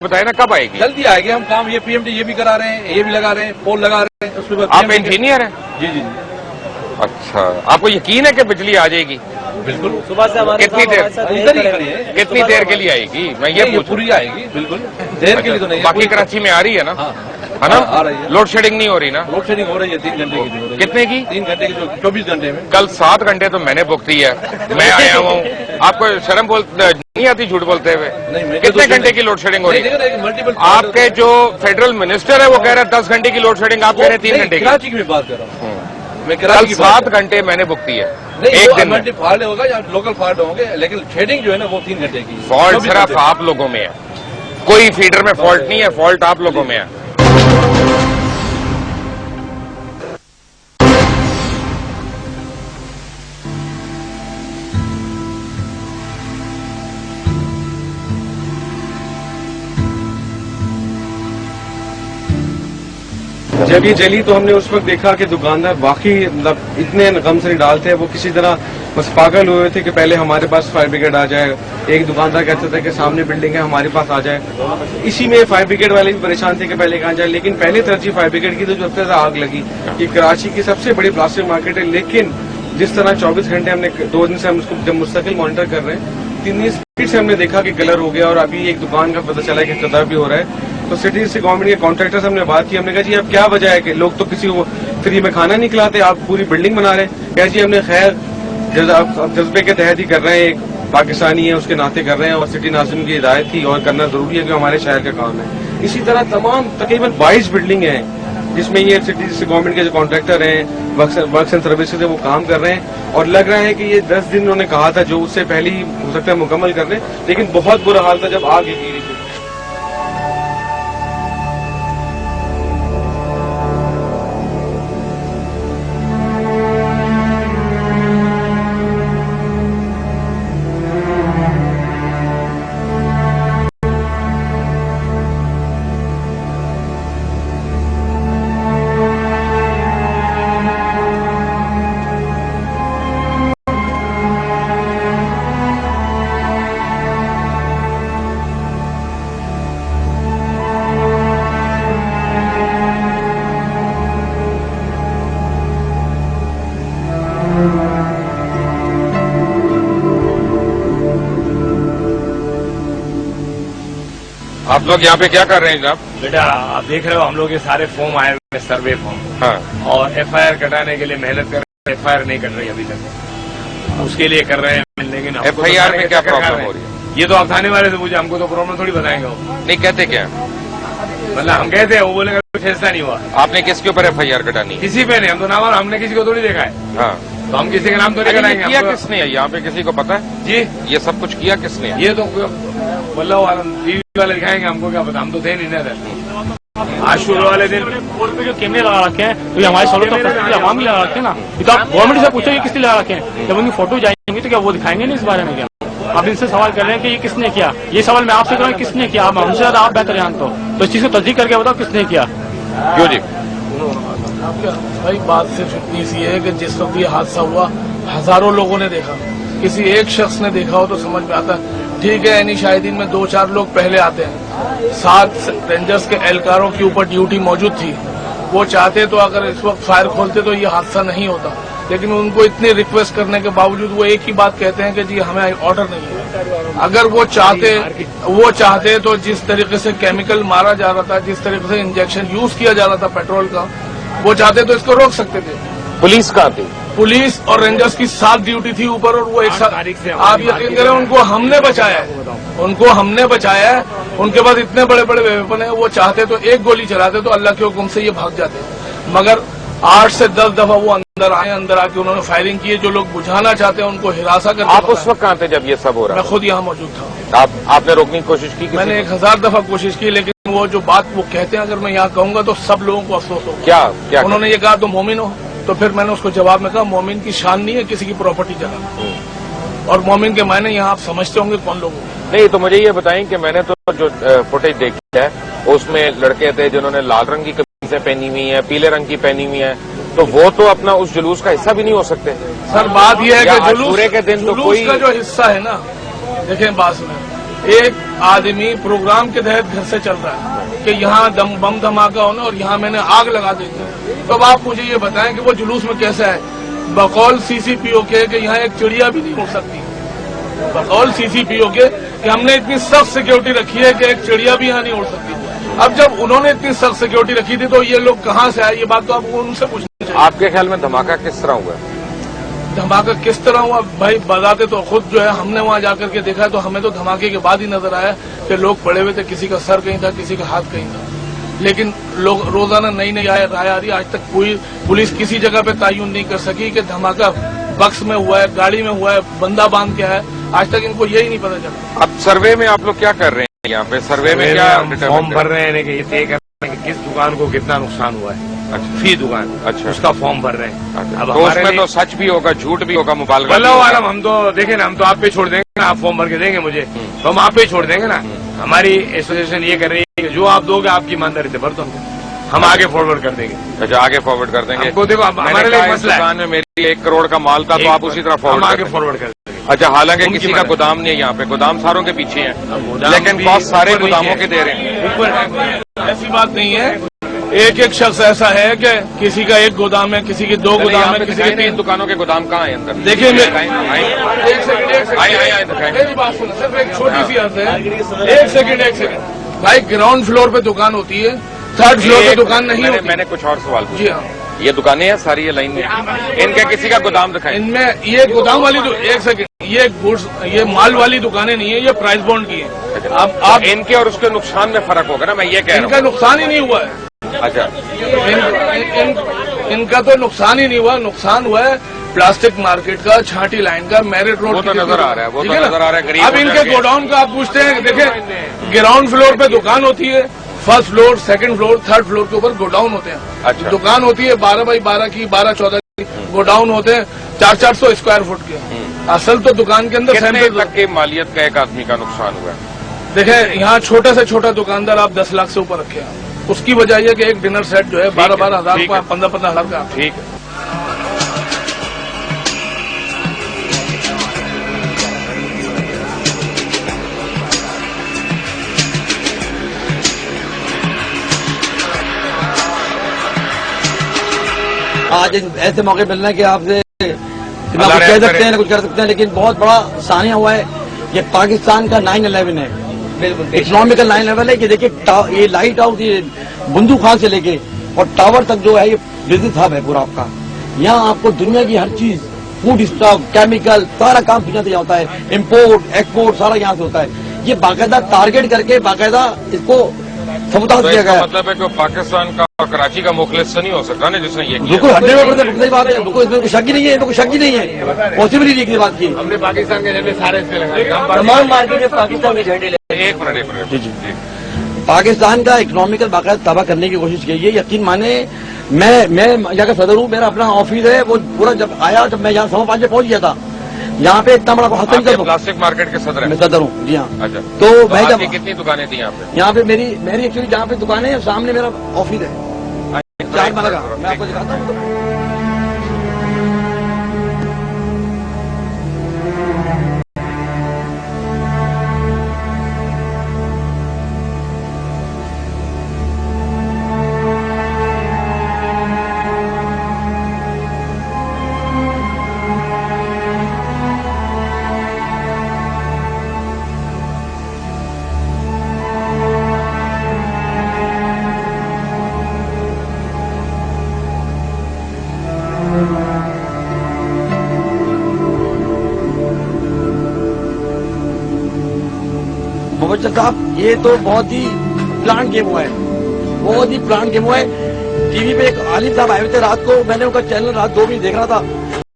बताए ना कब आएगी? जल्दी आएगी। हम काम ये पीएमटी ये भी करा रहे हैं, ये भी लगा रहे हैं, पोल लगा रहे हैं। उसके बाद आप इंजीनियर हैं? जी जी। अच्छा, आपको यकीन है कि बिजली आ जाएगी? बिल्कुल। सुबह से हमारे कितनी देर कितनी देर के लिए आएगी? मैं ये पूरी आएगी। बिल्कुल देर के लिए तो नहीं। बाकी कराची में आ रही है ना? है ना? आ रही है। लोड शेडिंग नहीं हो रही ना? लोड शेडिंग हो रही है 3 घंटे की हो रही है। कितने की? 3 घंटे की, जो 24 घंटे में। कल 7 घंटे तो मैंने बुक दी है, मैं आया हुआ हूँ। आपको शर्म नहीं आती झूठ बोलते हुए? नहीं, कितने घंटे की लोड शेडिंग हो रही है? मल्टीपल। आपके जो फेडरल मिनिस्टर है वो कह रहे हैं 10 घंटे की लोड शेडिंग, आप कह रहे हैं 3 घंटे की। कराची की मैं बात कर रहा हूँ। मैं कल कराची की 7 घंटे मैंने बुक दी है एक दिन में। फॉल्ट होगा या लोकल फॉल्ट होंगे, लेकिन शेडिंग जो है ना वो 3 घंटे की। फॉल्ट सिर्फ आप लोगों में है, कोई फीडर में फॉल्ट नहीं है, फॉल्ट आप लोगों में है। जब ये जली तो हमने उस वक्त देखा कि दुकानदार वाकई मतलब इतने गम से नहीं डालते हैं, वो किसी तरह बस पागल हुए थे कि पहले हमारे पास फायर ब्रिगेड आ जाए। एक दुकानदार कहते थे कि सामने बिल्डिंग है, हमारे पास आ जाए। इसी में फायर ब्रिगेड वाले भी परेशान थे कि पहले कहाँ जाए, लेकिन पहले तरजीह फायर ब्रिगेड की तो सबसे ज्यादा आग लगी। ये कराची की सबसे बड़ी प्लास्टिक मार्केट है, लेकिन जिस तरह 24 घंटे हमने 2 दिन से हम उसको जब मुस्तकिल मॉनिटर कर रहे हैं, 3 दिन स्पीड से हमने देखा कि कलर हो गया और अभी एक दुकान का पता चला कि कलर भी हो रहा है। तो सिटी से गवर्नमेंट के कॉन्ट्रैक्टर से हमने बात की, हमने कहा जी अब क्या वजह है कि लोग तो किसी को फ्री में खाना नहीं खिलाते, आप पूरी बिल्डिंग बना रहे हैं। कहा जी हमने खैर जज्बे के तहत ही कर रहे हैं, एक पाकिस्तानी है उसके नाते कर रहे हैं और सिटी नाज़िम की हिदायत थी और करना जरूरी है कि हमारे शहर का काम है। इसी तरह तमाम तकरीबन 22 बिल्डिंग हैं जिसमें ये सिटी से गवर्नमेंट के जो कॉन्ट्रैक्टर हैं, वर्क्स एंड सर्विसेज है, वो काम कर रहे हैं और लग रहा है कि ये 10 दिन उन्होंने कहा था जो उससे पहले ही हो सकता है मुकम्मल कर दें, लेकिन बहुत बुरा हाल था जब आग गिरी थी। आप लोग यहाँ पे क्या कर रहे हैं जनाब? बेटा आप देख रहे हो हम लोग ये सारे फॉर्म आए हुए हैं, सर्वे फॉर्म। हाँ। और एफआईआर कटाने के लिए मेहनत कर रहे हैं, एफआईआर नहीं कट रही अभी तक, उसके लिए कर रहे हैं। लेकिन एफआईआर में क्या प्रॉब्लम हो रही है? ये तो आप थाने वाले से पूछे, हमको तो प्रॉब्लम थोड़ी बताएंगे वो। नहीं कहते क्या? मतलब हम कहते हैं, वो बोलेगा कुछ फैसला नहीं हुआ। आपने किसके ऊपर एफआईआर कटानी है? किसी पे नहीं, हम तो नाम हमने किसी को थोड़ी देखा है। हाँ, तो हम किसी का नाम तो नहीं कराएंगे। किया किसने है यहाँ पे, किसी को पता है जी? ये सब कुछ किया किसने? ये तो मतलब टीवी वाले दिखाएंगे, हमको क्या पता, हम तो थे नहीं ना। आज शुरू वाले दिन पोल पे जो कैमरे लगा रखे हैं तो ये हमारी सहूलत आवाम भी लगा रखे हैं ना। ये तो आप गवर्नमेंट से पूछो ये किसने लगा रखे हैं, जब उनकी फोटो जाएंगी तो क्या वो दिखाएंगे नहीं इस बारे में? क्या आप इनसे सवाल कर रहे हैं कि ये किसने किया? ये सवाल मैं आपसे कर रहा हूँ किसने किया? आप हमसे ज्यादा आप बेहतर जानते हो, तो इस चीज को तस्दीक करके बताओ किसने किया। क्यों जी? भाई बात सिर्फ इतनी सी है कि जिस वक्त ये हादसा हुआ हजारों लोगों ने देखा, किसी एक शख्स ने देखा हो तो समझ में आता है। ठीक है, यानी शाहिदीन में 2-4 लोग पहले आते हैं, 7 रेंजर्स के एहलकारों के ऊपर ड्यूटी मौजूद थी। वो चाहते तो अगर इस वक्त फायर खोलते तो ये हादसा नहीं होता, लेकिन उनको इतनी रिक्वेस्ट करने के बावजूद वो एक ही बात कहते हैं कि जी हमें ऑर्डर नहीं है। अगर वो चाहते तो जिस तरीके से केमिकल मारा जा रहा था, जिस तरीके से इंजेक्शन यूज किया जा रहा था पेट्रोल का, वो चाहते तो इसको रोक सकते थे। पुलिस कहाँ थी? पुलिस और रेंजर्स की 7 ड्यूटी थी ऊपर और वो एक साथ। आप यकीन करें उनको हमने बचाया है, उनको हमने बचाया है। उनके पास इतने बड़े बड़े वेपन है, वो चाहते तो एक गोली चलाते तो अल्लाह के हुक्म से ये भाग जाते, मगर 8 से 10 दफा वो अंदर आके उन्होंने फायरिंग की है। जो लोग बुझाना चाहते हैं उनको हिरासा करके। आप उस वक्त कहाँ थे जब ये सब हो रहा? मैं खुद यहाँ मौजूद था। आपने रोकने की कोशिश की? मैंने 1000 दफा कोशिश की, लेकिन वो जो बात वो कहते हैं अगर मैं यहाँ कहूंगा तो सब लोगों को अफसोस हो। क्या उन्होंने ये कहा तो मोमिन हो, तो फिर मैंने उसको जवाब में कहा मोमिन की शान नहीं है किसी की प्रॉपर्टी जला, और मोमिन के मायने यहाँ आप समझते होंगे कौन लोग। नहीं तो मुझे ये बताएं कि मैंने तो जो फुटेज देखी है उसमें लड़के थे जिन्होंने लाल रंग की कमीजें पहनी हुई है, पीले रंग की पहनी हुई है, तो वो तो अपना उस जुलूस का हिस्सा भी नहीं हो सकते। सर बात यह है कि जुलूस के दिन तो कोई का जो हिस्सा है ना, देखें बात सुने, एक आदमी प्रोग्राम के तहत घर से चल रहा है कि यहाँ बम धमाका होना और यहाँ मैंने आग लगा दी थी, तो अब आप मुझे ये बताएं कि वो जुलूस में कैसा है। बकौल सीसीपीओ के कि यहाँ एक चिड़िया भी नहीं उड़ सकती, बकौल सीसीपीओ के कि हमने इतनी सख्त सिक्योरिटी रखी है कि एक चिड़िया भी यहाँ नहीं उड़ सकती। अब जब उन्होंने इतनी सख्त सिक्योरिटी रखी थी तो ये लोग कहाँ से आए, ये बात तो आपको उनसे पूछनी चाहिए। आपके ख्याल में धमाका किस तरह हुआ? धमाका किस तरह हुआ भाई, बताते तो खुद जो है, हमने वहां जाकर के देखा तो हमें तो धमाके के बाद ही नजर आया कि लोग पड़े हुए थे, किसी का सर कहीं था, किसी का हाथ कहीं था। लेकिन लोग रोजाना नई नई राय आ रही, आज तक कोई पुलिस किसी जगह पे तयन नहीं कर सकी कि धमाका बक्स में हुआ है, गाड़ी में हुआ है, बंदा बांध के है, आज तक इनको यही नहीं पता चला। अब सर्वे में आप लोग क्या कर रहे हैं? यहाँ पे सर्वे में क्या फॉर्म भर रहे हैं कि ये तय कर रहे हैं कि किस दुकान को कितना नुकसान हुआ है। अच्छा। फी दुकान, अच्छा, उसका फॉर्म भर रहे हैं। अच्छा। अब तो उसमें तो सच भी होगा, झूठ भी होगा, मुबालगा भी वल्लाह होगा। आलम, हम तो देखें ना, हम तो आप पे छोड़ देंगे ना, आप फॉर्म भर के देंगे मुझे तो हम आप पे छोड़ देंगे ना। हमारी एसोसिएशन ये कर रही है कि जो आप दोगे आपकी ईमानदारी से भर दो, हम आगे फॉरवर्ड कर देंगे। अच्छा, आगे फॉरवर्ड कर देंगे। हमको देखो, हमारे लिए एक मसला है, दुकान में मेरी 1 करोड़ का माल था, तो आप उसी तरह हम आगे फॉरवर्ड फॉरवर्ड कर देंगे। अच्छा, हालांकि उनकी किसी का मदद। गोदाम नहीं है यहाँ पे, गोदाम सारों के पीछे है, गोदाम लेकिन भी कॉस्ट सारे ऊपर गोदामों नीचे के दे रहे हैं। ऊपर है। ऐसी बात नहीं है, एक एक शख्स ऐसा है कि किसी का एक गोदाम है, किसी के 2 चलिए, गोदाम यहाँ है, पे किसी के 3 दुकानों के गोदाम कहाँ है अंदर? देखिए एक सेकंड, मेरी बात सुनो, सिर्फ एक छोटी सी अर्ज है, एक सेकंड भाई, ग्राउंड फ्लोर पे दुकान होती है, 3rd फ्लोर पे दुकान नहीं होती। मैंने कुछ और सवाल जी पूछा। हाँ, ये दुकानें हैं सारी, ये लाइन में, इनका किसी का गोदाम दिखाएं। इनमें ये गोदाम वाली, एक सेकंड, ये गुड्स, ये माल वाली दुकानें नहीं है, ये प्राइस बॉन्ड की है। आप इनके और उसके नुकसान में फर्क होगा ना, मैं ये कह रहा इनका नुकसान ही नहीं हुआ है। हूँ। अच्छा, इनका तो नुकसान ही नहीं हुआ, नुकसान हुआ है प्लास्टिक मार्केट का, छाटी लाइन का, मैरिट रोड। वो तो नजर आ रहा है, वो ठीक तो ना? नजर आ रहा है, गरीब अब इनके गोडाउन का आप पूछते हैं, देखें ग्राउंड फ्लोर पे दुकान होती है, 1st floor, 2nd floor, 3rd floor के ऊपर गोडाउन होते हैं। अच्छा। दुकान होती है 12 बाई 12 की, 12-14 की, गोडाउन होते हैं 400-400 स्क्वायर फुट के। असल तो दुकान के अंदर कितने सैंपल तक की मालियत का एक आदमी का नुकसान हुआ? देखें, यहाँ छोटे से छोटा दुकानदार आप 10 लाख से ऊपर रखे हैं, उसकी वजह यह कि एक डिनर सेट जो है 12-12 हजार ठीक का, है। 15-15 हजार का। ठीक है। आज ऐसे मौके मिल रहे हैं कि आपसे ना कुछ कह सकते हैं ना कुछ कर सकते हैं, लेकिन बहुत बड़ा सानिया हुआ है। ये पाकिस्तान का 9/11 है, इकोनॉमिकल 9/11 है कि देखिए, ये लाइट हाउस, ये बंदूक खान से लेके और टावर तक जो है, ये बिजनेस हब है पूरा आपका। यहाँ आपको दुनिया की हर चीज, फूड स्टॉक, केमिकल, सारा काम दुनिया से होता है, इम्पोर्ट एक्सपोर्ट सारा यहाँ से होता है। ये बाकायदा टारगेट करके बाकायदा इसको सबूताज किया गया। मतलब है कि पाकिस्तान का और कराची का मुखलिस नहीं हो सकता ना जिसने ये किया। बिल्कुल 100% सही बात है, बिल्कुल इसमें कोई शक ही नहीं है, इसमें कोई शक ही नहीं है, पॉसिबिलिटी की बात की। हमने पाकिस्तान के झंडे सारे इसमें लगाए, तमाम मार्केट में पाकिस्तान के झंडे एक मिनट जी। पाकिस्तान का इकोनॉमिकल बाकायदा तबाह करने की कोशिश की है, यकीन माने। मैं यहाँ का सदर हूँ, मेरा अपना ऑफिस है, वो पूरा जब आया, जब मैं यहाँ 5:15 पहुंच गया था, यहाँ पे इतना बड़ा हसन का प्लास्टिक मार्केट के सदर मैं है। सदर हूँ जी हाँ। अच्छा, तो मैं आपकी जब कितनी दुकानें थी यहाँ पे? यहाँ पे मेरी एक्चुअली जहाँ पे दुकान है, सामने मेरा ऑफिस है, 4 माला का, मैं आपको दिखाता हूँ। मुबज्जल साहब, ये तो बहुत ही प्लान गेम हुआ है, बहुत ही प्लान गेम हुआ है। टीवी पे एक आलिम साहब आए हुए थे रात को, मैंने उनका चैनल रात 2 बजे देख रहा था।